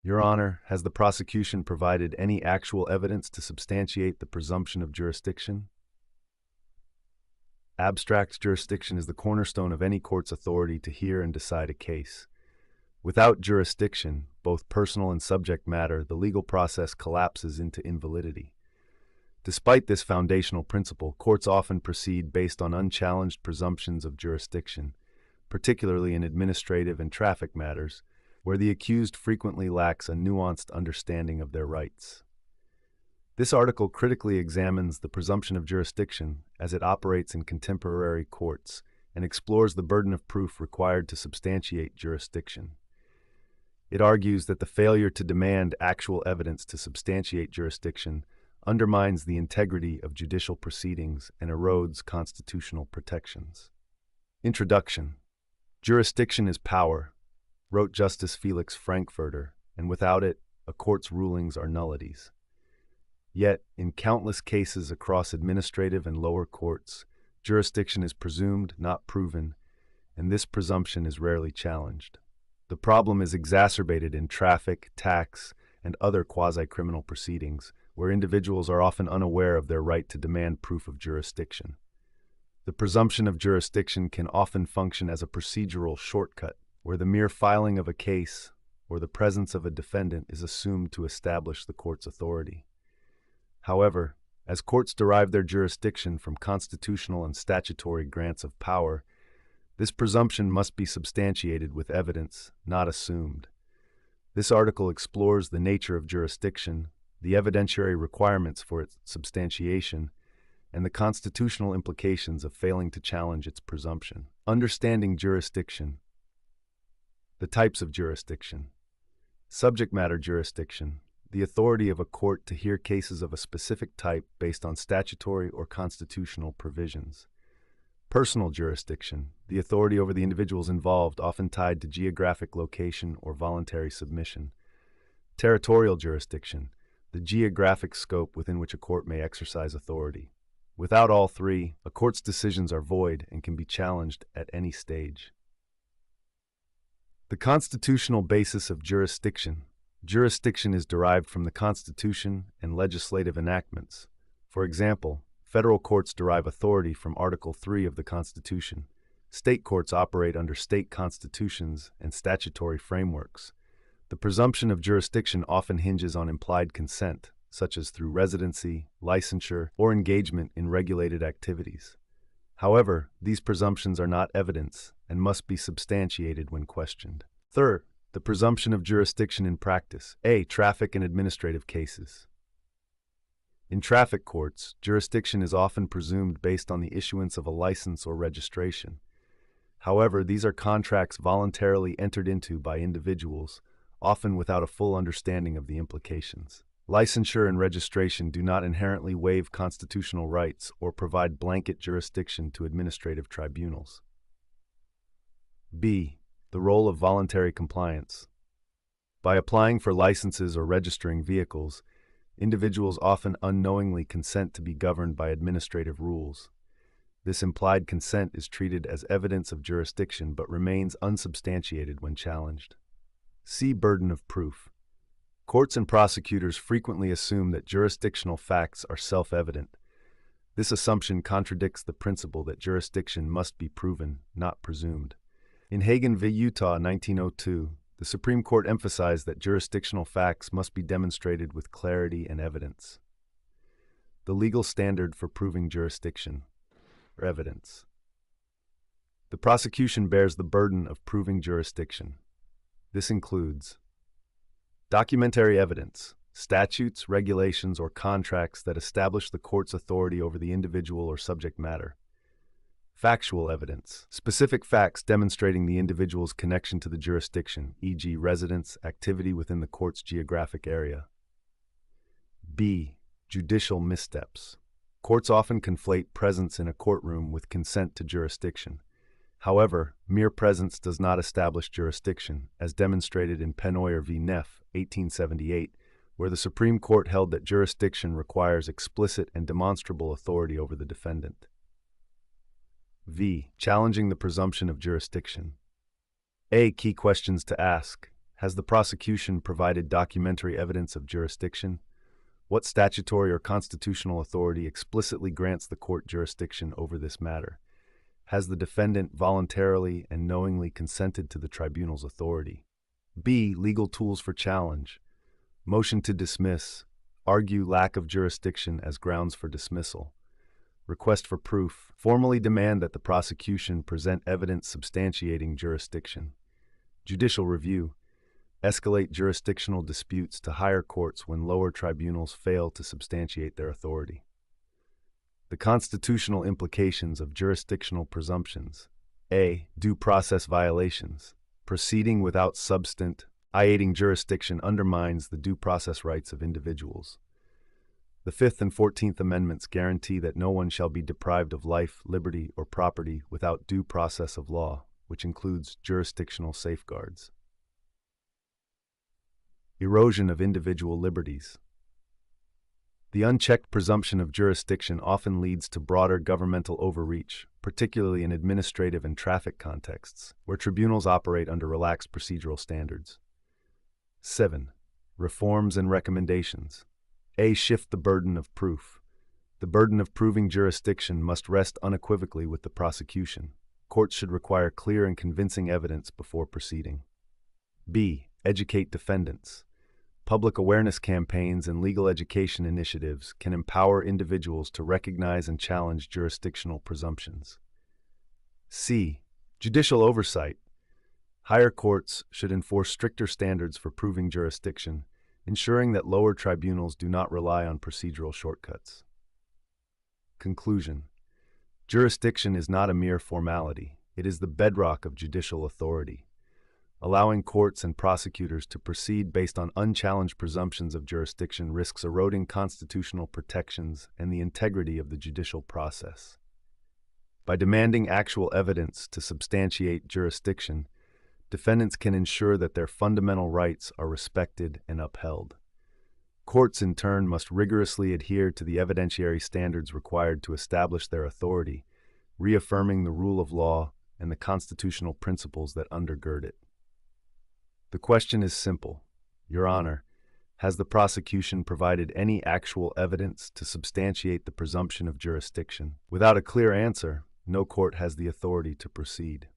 Your Honor, has the prosecution provided any actual evidence to substantiate the presumption of jurisdiction? Abstract jurisdiction is the cornerstone of any court's authority to hear and decide a case. Without jurisdiction, both personal and subject matter, the legal process collapses into invalidity. Despite this foundational principle, courts often proceed based on unchallenged presumptions of jurisdiction, particularly in administrative and traffic matters, where the accused frequently lacks a nuanced understanding of their rights. This article critically examines the presumption of jurisdiction as it operates in contemporary courts and explores the burden of proof required to substantiate jurisdiction. It argues that the failure to demand actual evidence to substantiate jurisdiction undermines the integrity of judicial proceedings and erodes constitutional protections. Introduction. Jurisdiction is power, wrote Justice Felix Frankfurter, and without it, a court's rulings are nullities. Yet, in countless cases across administrative and lower courts, jurisdiction is presumed, not proven, and this presumption is rarely challenged. The problem is exacerbated in traffic, tax, and other quasi-criminal proceedings, where individuals are often unaware of their right to demand proof of jurisdiction. The presumption of jurisdiction can often function as a procedural shortcut, where the mere filing of a case or the presence of a defendant is assumed to establish the court's authority. However, as courts derive their jurisdiction from constitutional and statutory grants of power, this presumption must be substantiated with evidence, not assumed. This article explores the nature of jurisdiction, the evidentiary requirements for its substantiation, and the constitutional implications of failing to challenge its presumption. Understanding jurisdiction. The types of jurisdiction. Subject matter jurisdiction, the authority of a court to hear cases of a specific type based on statutory or constitutional provisions. Personal jurisdiction, the authority over the individuals involved, often tied to geographic location or voluntary submission. Territorial jurisdiction, the geographic scope within which a court may exercise authority. Without all three, a court's decisions are void and can be challenged at any stage. The constitutional basis of jurisdiction. Jurisdiction is derived from the Constitution and legislative enactments. For example, federal courts derive authority from Article 3 of the Constitution. State courts operate under state constitutions and statutory frameworks. The presumption of jurisdiction often hinges on implied consent, such as through residency, licensure, or engagement in regulated activities. However, these presumptions are not evidence and must be substantiated when questioned. Third, the presumption of jurisdiction in practice. A. Traffic and administrative cases. In traffic courts, jurisdiction is often presumed based on the issuance of a license or registration. However, these are contracts voluntarily entered into by individuals, often without a full understanding of the implications. Licensure and registration do not inherently waive constitutional rights or provide blanket jurisdiction to administrative tribunals. B. The role of voluntary compliance. By applying for licenses or registering vehicles, individuals often unknowingly consent to be governed by administrative rules. This implied consent is treated as evidence of jurisdiction but remains unsubstantiated when challenged. C. Burden of proof. Courts and prosecutors frequently assume that jurisdictional facts are self-evident. This assumption contradicts the principle that jurisdiction must be proven, not presumed. In Hagan v. Utah, 1902, the Supreme Court emphasized that jurisdictional facts must be demonstrated with clarity and evidence. The legal standard for proving jurisdiction, or evidence. The prosecution bears the burden of proving jurisdiction. This includes documentary evidence, statutes, regulations, or contracts that establish the court's authority over the individual or subject matter. Factual evidence, specific facts demonstrating the individual's connection to the jurisdiction, e.g., residence, activity within the court's geographic area. B. Judicial missteps. Courts often conflate presence in a courtroom with consent to jurisdiction. However, mere presence does not establish jurisdiction, as demonstrated in Pennoyer v. Neff, 1878, where the Supreme Court held that jurisdiction requires explicit and demonstrable authority over the defendant. V. Challenging the presumption of jurisdiction. A. Key questions to ask. Has the prosecution provided documentary evidence of jurisdiction? What statutory or constitutional authority explicitly grants the court jurisdiction over this matter? Has the defendant voluntarily and knowingly consented to the tribunal's authority? B. Legal tools for challenge. Motion to dismiss. Argue lack of jurisdiction as grounds for dismissal. Request for proof. Formally demand that the prosecution present evidence substantiating jurisdiction. Judicial review. Escalate jurisdictional disputes to higher courts when lower tribunals fail to substantiate their authority. The constitutional implications of jurisdictional presumptions. A. Due process violations. Proceeding without substantiating jurisdiction undermines the due process rights of individuals. The Fifth and 14th Amendments guarantee that no one shall be deprived of life, liberty, or property without due process of law, which includes jurisdictional safeguards. Erosion of individual liberties. The unchecked presumption of jurisdiction often leads to broader governmental overreach, particularly in administrative and traffic contexts, where tribunals operate under relaxed procedural standards. 7. Reforms and recommendations. A. Shift the burden of proof. The burden of proving jurisdiction must rest unequivocally with the prosecution. Courts should require clear and convincing evidence before proceeding. B. Educate defendants. Public awareness campaigns and legal education initiatives can empower individuals to recognize and challenge jurisdictional presumptions. C. Judicial oversight. Higher courts should enforce stricter standards for proving jurisdiction, ensuring that lower tribunals do not rely on procedural shortcuts. Conclusion. Jurisdiction is not a mere formality. It is the bedrock of judicial authority. Allowing courts and prosecutors to proceed based on unchallenged presumptions of jurisdiction risks eroding constitutional protections and the integrity of the judicial process. By demanding actual evidence to substantiate jurisdiction, defendants can ensure that their fundamental rights are respected and upheld. Courts, in turn, must rigorously adhere to the evidentiary standards required to establish their authority, reaffirming the rule of law and the constitutional principles that undergird it. The question is simple. Your Honor, has the prosecution provided any actual evidence to substantiate the presumption of jurisdiction? Without a clear answer, no court has the authority to proceed.